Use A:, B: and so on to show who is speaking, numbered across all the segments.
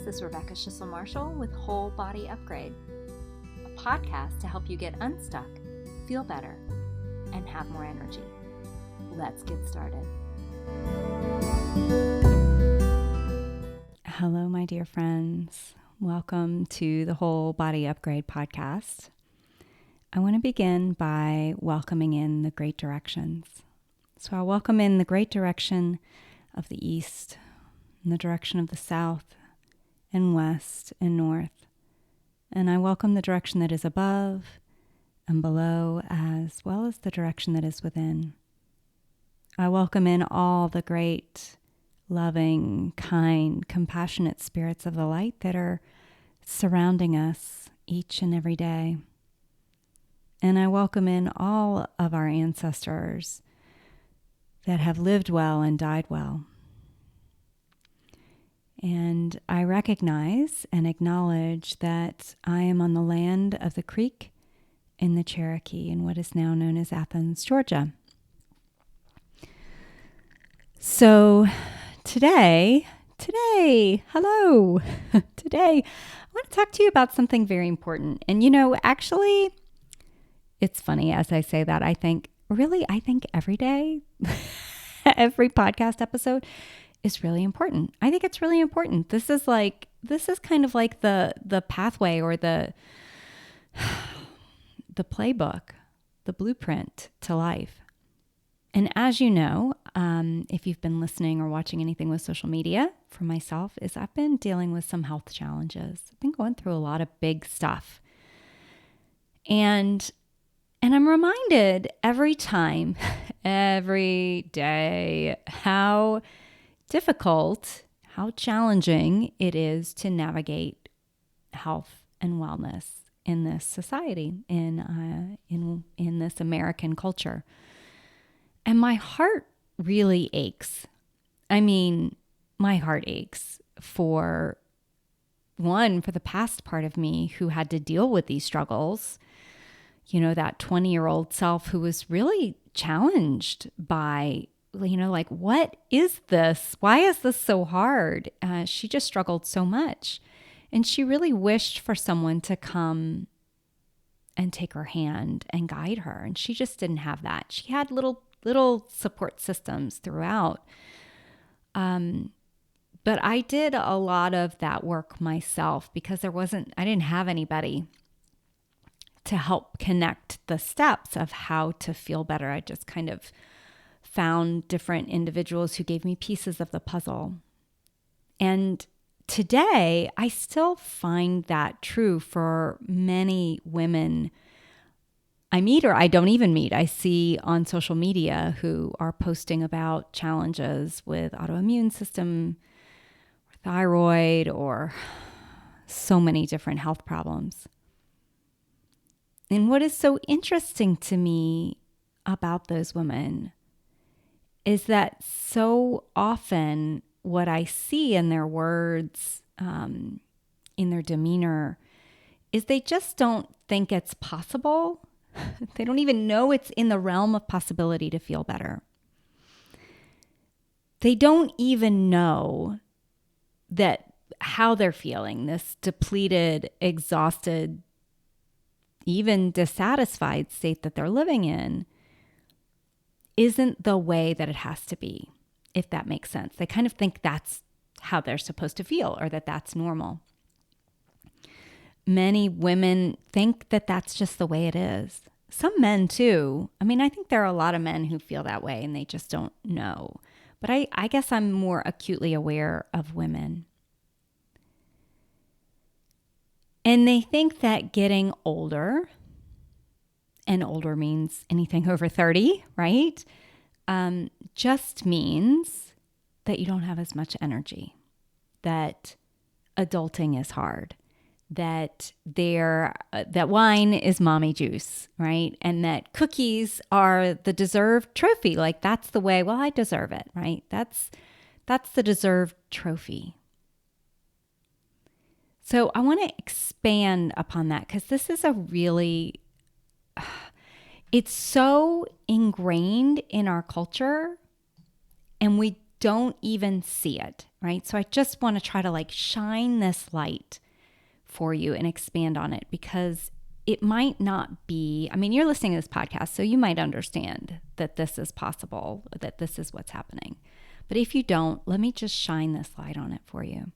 A: is Rebecca Schissel-Marshall with Whole Body Upgrade, a podcast to help you get unstuck, feel better, and have more energy. Let's get started. Hello, my dear friends. Welcome to the Whole Body Upgrade podcast. I want to begin by welcoming in the great directions. So I'll welcome in the great direction of the east, and the direction of the south, and west, and north. And I welcome the direction that is above and below, as well as the direction that is within. I welcome in all the great, loving, kind, compassionate spirits of the light that are surrounding us each and every day. And I welcome in all of our ancestors that have lived well and died well. And I recognize and acknowledge that I am on the land of the Creek in the Cherokee in what is now known as Athens, Georgia. So today, hello. Today, I want to talk to you about something very important. And actually, it's funny as I say that, I think every day, every podcast episode is really important. I think it's really important. This is kind of like the pathway or the playbook, the blueprint to life. And as you know, if you've been listening or watching anything with social media, for myself, is I've been dealing with some health challenges. I've been going through a lot of big stuff. And I'm reminded every time, every day, how difficult, how challenging it is to navigate health and wellness in this society, in this American culture. And my heart really aches. I mean, my heart aches for the past part of me who had to deal with these struggles. That 20-year-old self who was really challenged by what is this? Why is this so hard? She just struggled so much. And she really wished for someone to come and take her hand and guide her. And she just didn't have that. She had little support systems throughout. But I did a lot of that work myself because I didn't have anybody to help connect the steps of how to feel better. I just kind of found different individuals who gave me pieces of the puzzle. And today, I still find that true for many women I meet or I don't even meet. I see on social media who are posting about challenges with autoimmune system, or thyroid, or so many different health problems. And what is so interesting to me about those women is that so often what I see in their words, in their demeanor, is they just don't think it's possible. They don't even know it's in the realm of possibility to feel better. They don't even know that how they're feeling, this depleted, exhausted, even dissatisfied state that they're living in, isn't the way that it has to be, if that makes sense. They kind of think that's how they're supposed to feel or that that's normal. Many women think that that's just the way it is. Some men too. I mean, I think there are a lot of men who feel that way and they just don't know. But I guess I'm more acutely aware of women. And they think that getting older, and older means anything over 30, right? Just means that you don't have as much energy, that adulting is hard, that wine is mommy juice, right? And that cookies are the deserved trophy. Like that's the way, well, I deserve it, right? That's the deserved trophy. So I want to expand upon that because this is it's so ingrained in our culture and we don't even see it, right? So I just want to try to shine this light for you and expand on it, because it might not be, you're listening to this podcast, so you might understand that this is possible, that this is what's happening. But if you don't, let me just shine this light on it for you.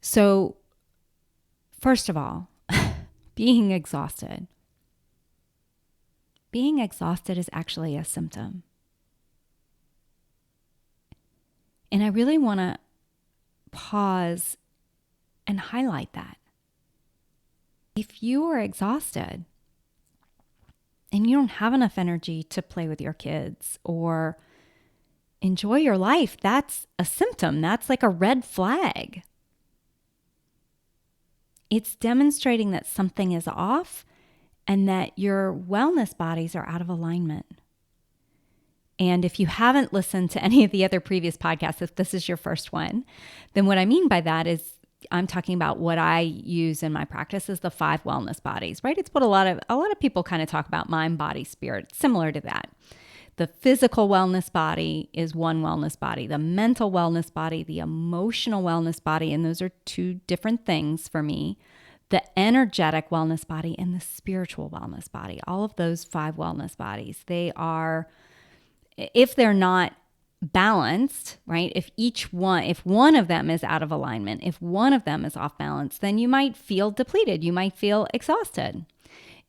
A: So, first of all, being exhausted. Being exhausted is actually a symptom. And I really want to pause and highlight that. If you are exhausted and you don't have enough energy to play with your kids or enjoy your life, that's a symptom. That's like a red flag. It's demonstrating that something is off and that your wellness bodies are out of alignment. And if you haven't listened to any of the other previous podcasts, if this is your first one, then what I mean by that is I'm talking about what I use in my practice is the 5 wellness bodies, right? It's what a lot of people kind of talk about: mind, body, spirit, similar to that. The physical wellness body is one wellness body, the mental wellness body, the emotional wellness body, and those are 2 different things for me. The energetic wellness body and the spiritual wellness body, all of those 5 wellness bodies, they are, if they're not balanced, right? If one of them is out of alignment, if one of them is off balance, then you might feel depleted. You might feel exhausted.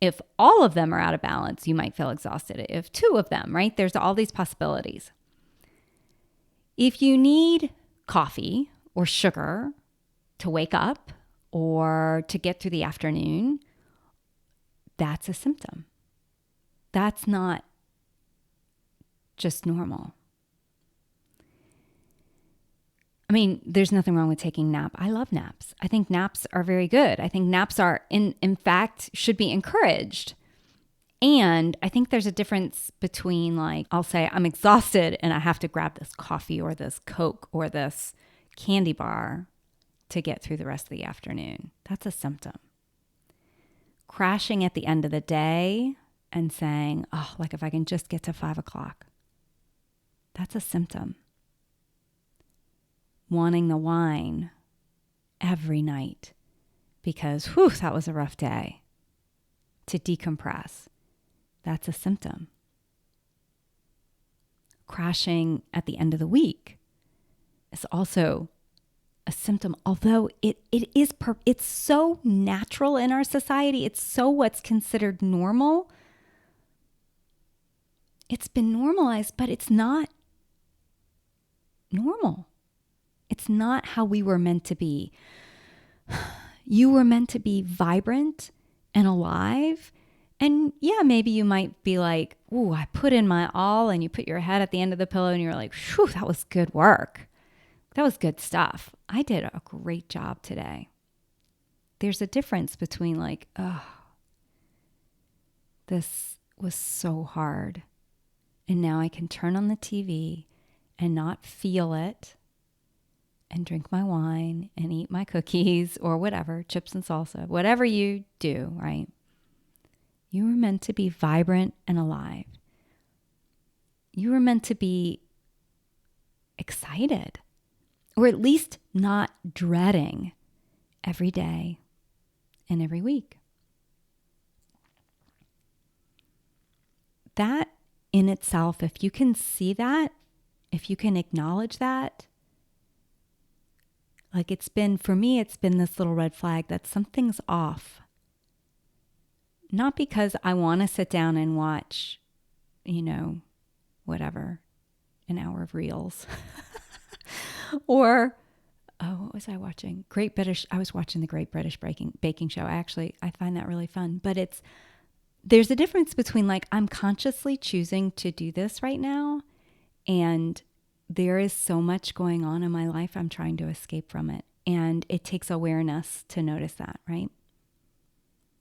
A: If all of them are out of balance, you might feel exhausted. If 2 of them, right? There's all these possibilities. If you need coffee or sugar to wake up or to get through the afternoon, that's a symptom. That's not just normal. There's nothing wrong with taking a nap. I love naps. I think naps are very good. I think naps are, in fact, should be encouraged. And I think there's a difference between I'll say I'm exhausted and I have to grab this coffee or this Coke or this candy bar to get through the rest of the afternoon. That's a symptom. Crashing at the end of the day and saying, if I can just get to 5 o'clock, that's a symptom. Wanting the wine every night because, that was a rough day, to decompress, that's a symptom. Crashing at the end of the week is also a symptom, although it's so natural in our society. It's so what's considered normal. It's been normalized, but it's not normal. It's not how we were meant to be. You were meant to be vibrant and alive. And yeah, maybe you might be like, ooh, I put in my all, and you put your head at the end of the pillow and you're like, whew, that was good work. That was good stuff. I did a great job today. There's a difference between this was so hard. And now I can turn on the TV and not feel it and drink my wine and eat my cookies or whatever, chips and salsa, whatever you do, right? You were meant to be vibrant and alive. You were meant to be excited, or at least not dreading every day and every week. That in itself, if you can see that, if you can acknowledge that, for me, it's been this little red flag that something's off. Not because I want to sit down and watch, whatever, an hour of reels. Or, what was I watching? I was watching the Great British Baking Show. I find that really fun. But there's a difference between I'm consciously choosing to do this right now, and there is so much going on in my life, I'm trying to escape from it. And it takes awareness to notice that, right?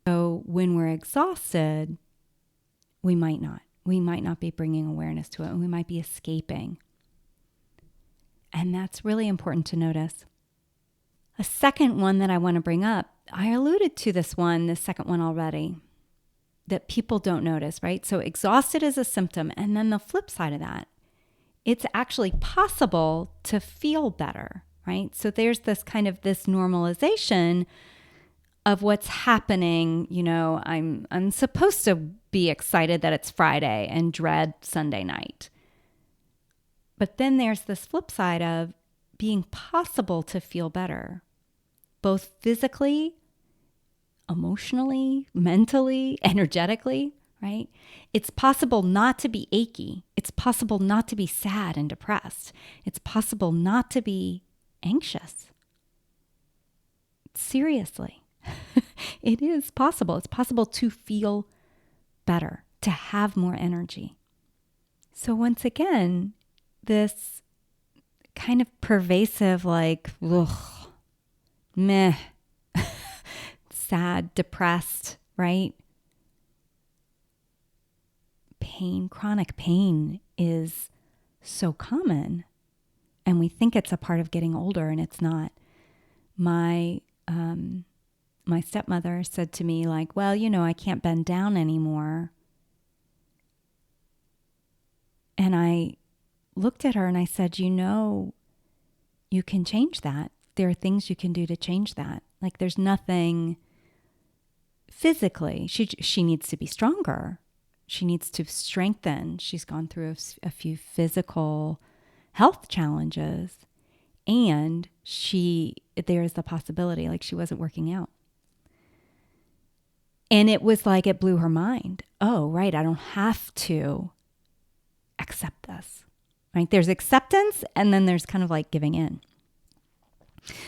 A: So when we're exhausted, we might not be bringing awareness to it, and we might be escaping. And that's really important to notice. A second one that I want to bring up, I alluded to this second one already, that people don't notice, right? So exhausted is a symptom. And then the flip side of that it's actually possible to feel better, right? So there's this kind of this normalization of what's happening. I'm supposed to be excited that it's Friday and dread Sunday night. But then there's this flip side of being possible to feel better, both physically, emotionally, mentally, energetically, right? It's possible not to be achy. It's possible not to be sad and depressed. It's possible not to be anxious. Seriously, it is possible. It's possible to feel better, to have more energy. So once again, this kind of pervasive, like, ugh, meh, sad, depressed, right? Pain, chronic pain is so common, and we think it's a part of getting older, and it's not. My stepmother said to me, like, well, I can't bend down anymore. And I looked at her and I said, you can change that. There are things you can do to change that. Like, there's nothing physically. She needs to be stronger. She needs to strengthen. She's gone through a few physical health challenges, and there's the possibility, like, she wasn't working out. And it was like, it blew her mind. Oh, right. I don't have to accept this, right? There's acceptance, and then there's kind of like giving in.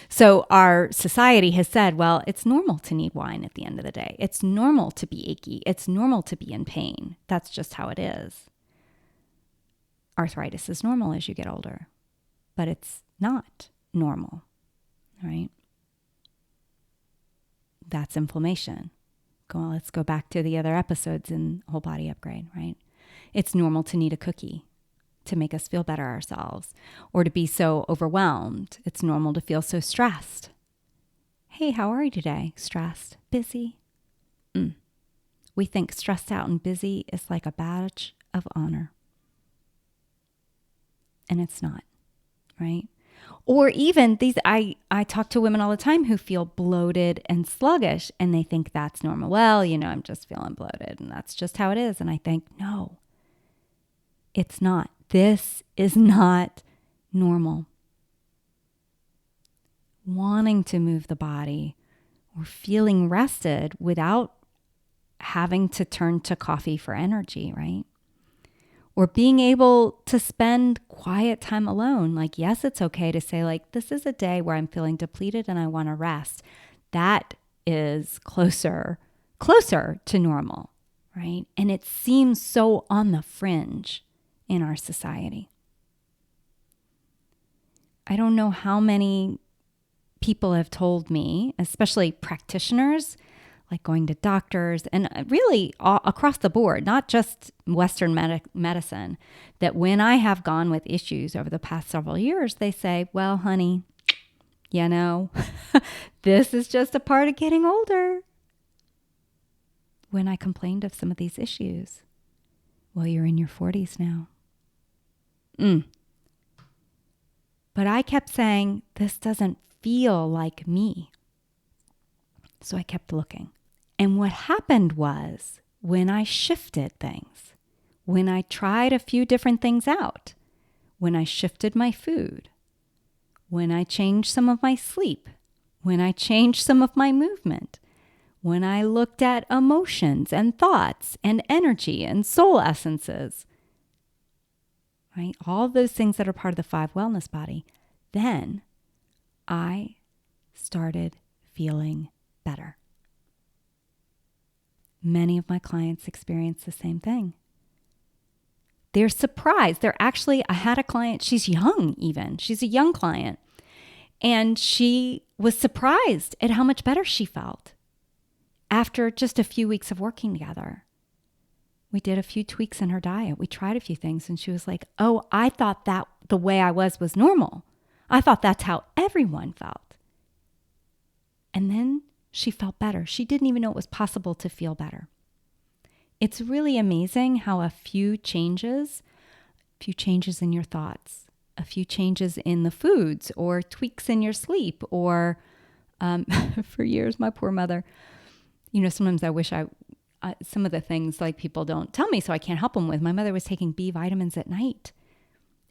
A: So our society has said, well, it's normal to need wine at the end of the day. It's normal to be achy. It's normal to be in pain. That's just how it is. Arthritis is normal as you get older, but it's not normal, right? That's inflammation. Let's go back to the other episodes in Whole Body Upgrade, right? It's normal to need a cookie to make us feel better ourselves, or to be so overwhelmed. It's normal to feel so stressed. Hey, how are you today? Stressed? Busy? We think stressed out and busy is like a badge of honor. And it's not, right? Or even I talk to women all the time who feel bloated and sluggish, and they think that's normal. Well, I'm just feeling bloated, and that's just how it is. And I think, no, it's not. This is not normal. Wanting to move the body or feeling rested without having to turn to coffee for energy, right? Or being able to spend quiet time alone. Like, yes, it's okay to say, like, this is a day where I'm feeling depleted and I want to rest. That is closer to normal, right? And it seems so on the fringe in our society. I don't know how many people have told me, especially practitioners, like going to doctors and really across the board, not just Western medicine, that when I have gone with issues over the past several years, they say, well, honey, this is just a part of getting older. When I complained of some of these issues, well, you're in your 40s now. But I kept saying, this doesn't feel like me. So I kept looking. And what happened was, when I shifted things, when I tried a few different things out, when I shifted my food, when I changed some of my sleep, when I changed some of my movement, when I looked at emotions and thoughts and energy and soul essences, right? All those things that are part of the 5 wellness body, then I started feeling better. Many of my clients experience the same thing. They're surprised. I had a client, she's young even. She's a young client. And she was surprised at how much better she felt after just a few weeks of working together. We did a few tweaks in her diet. We tried a few things, and she was like, oh, I thought that the way I was normal. I thought that's how everyone felt. And then she felt better. She didn't even know it was possible to feel better. It's really amazing how a few changes few changes in your thoughts, a few changes in the foods or tweaks in your sleep or for years, my poor mother, sometimes I wish some of the things like people don't tell me so I can't help them with. My mother was taking B vitamins at night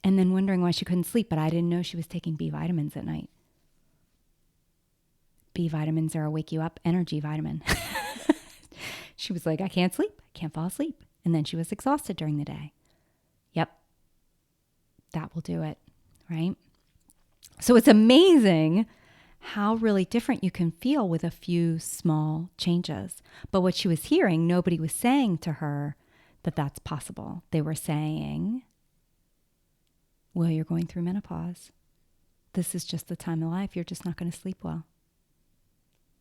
A: and then wondering why she couldn't sleep, but I didn't know she was taking B vitamins at night. B vitamins are a wake you up energy vitamin. She was like, I can't sleep. I can't fall asleep. And then she was exhausted during the day. Yep. That will do it, right? So it's amazing how really different you can feel with a few small changes. But what she was hearing, nobody was saying to her that that's possible. They were saying, well, you're going through menopause. This is just the time of life. You're just not going to sleep well.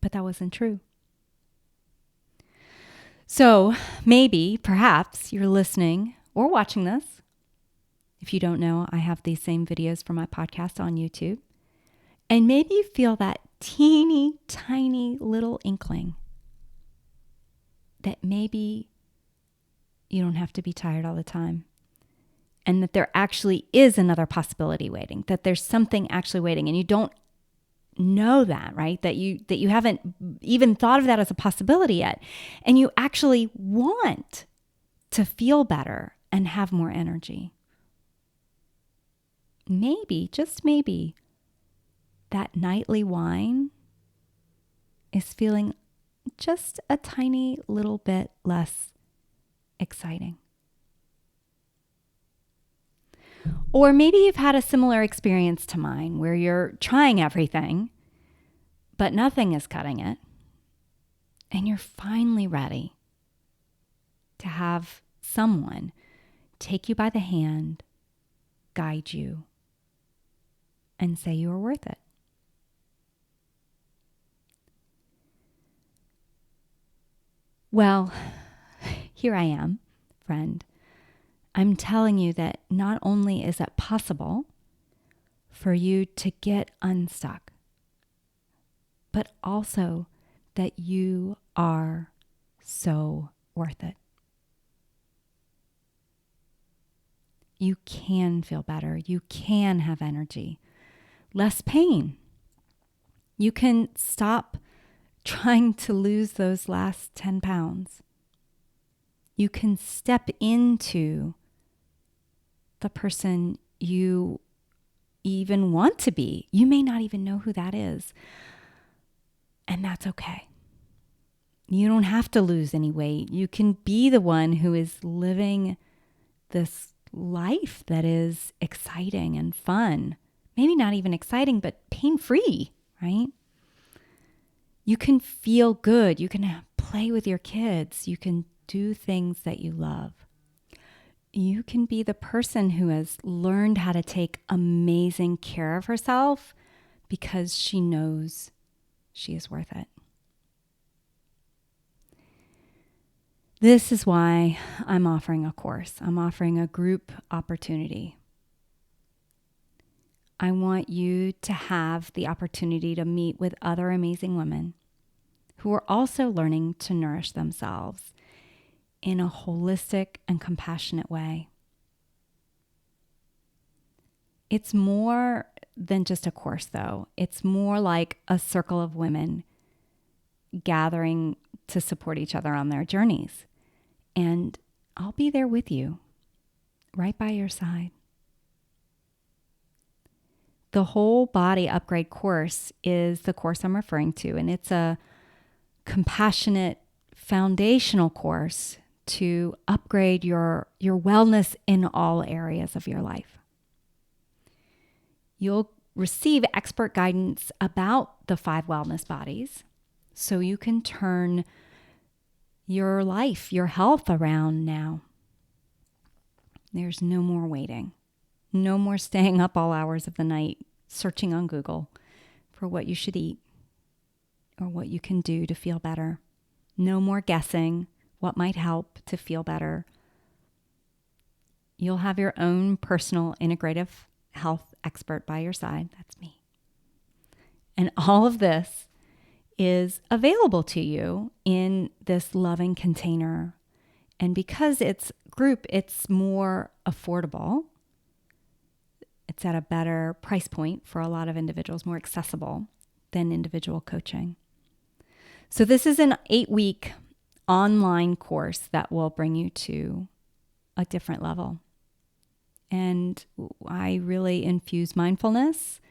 A: But that wasn't true. So maybe, perhaps, you're listening or watching this. If you don't know, I have these same videos for my podcast on YouTube. And maybe you feel that teeny, tiny little inkling that maybe you don't have to be tired all the time. And that there actually is another possibility waiting, that there's something actually waiting. And you don't know that, right? That you haven't even thought of that as a possibility yet. And you actually want to feel better and have more energy. Maybe, just maybe, that nightly wine is feeling just a tiny little bit less exciting. Or maybe you've had a similar experience to mine where you're trying everything, but nothing is cutting it. And you're finally ready to have someone take you by the hand, guide you, and say you are worth it. Well, here I am, friend. I'm telling you that not only is it possible for you to get unstuck, but also that you are so worth it. You can feel better. You can have energy, less pain. You can stop trying to lose those last 10 pounds. You can step into the person you even want to be. You may not even know who that is. And that's okay. You don't have to lose any weight. You can be the one who is living this life that is exciting and fun. Maybe not even exciting, but pain-free, right? You can feel good. You can play with your kids. You can do things that you love. You can be the person who has learned how to take amazing care of herself because she knows she is worth it. This is why I'm offering a course. I'm offering a group opportunity. I want you to have the opportunity to meet with other amazing women who are also learning to nourish themselves in a holistic and compassionate way. It's more than just a course, though. It's more like a circle of women gathering to support each other on their journeys. And I'll be there with you, right by your side. The whole body upgrade course is the course I'm referring to, and it's a compassionate foundational course to upgrade your wellness in all areas of your life. You'll receive expert guidance about the 5 wellness bodies so you can turn your life, your health around now. There's no more waiting. No more staying up all hours of the night searching on Google for what you should eat or what you can do to feel better. No more guessing what might help to feel better. You'll have your own personal integrative health expert by your side. That's me. And all of this is available to you in this loving container. And because it's group, it's more affordable. it's at a better price point for a lot of individuals, more accessible than individual coaching. So this is an 8-week online course that will bring you to a different level. And I really infuse mindfulness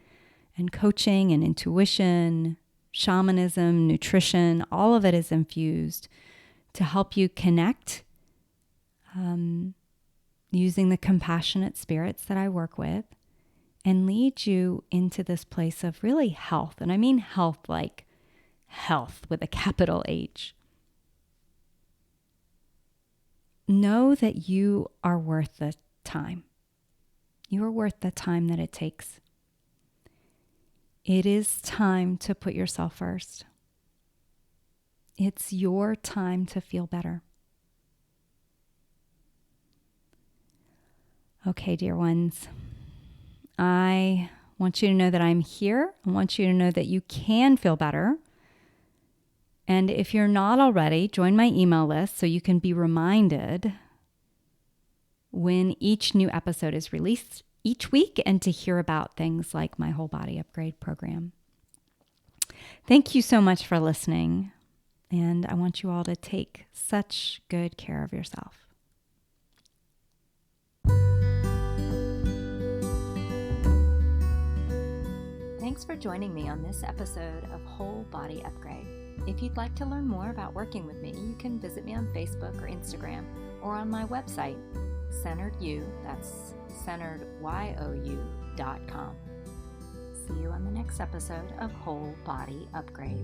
A: and coaching and intuition, shamanism, nutrition, all of it is infused to help you connect using the compassionate spirits that I work with and lead you into this place of really health. And I mean health like health with a capital H. Know that you are worth the time. You are worth the time that it takes. It is time to put yourself first. It's your time to feel better. Okay, dear ones, I want you to know that I'm here. I want you to know that you can feel better. And if you're not already, join my email list so you can be reminded when each new episode is released each week and to hear about things like my whole body upgrade program. Thank you so much for listening. And I want you all to take such good care of yourself. Thanks for joining me on this episode of Whole Body Upgrade. If you'd like to learn more about working with me, you can visit me on Facebook or Instagram or on my website, CenteredYou, that's CenteredYou.com. See you on the next episode of Whole Body Upgrade.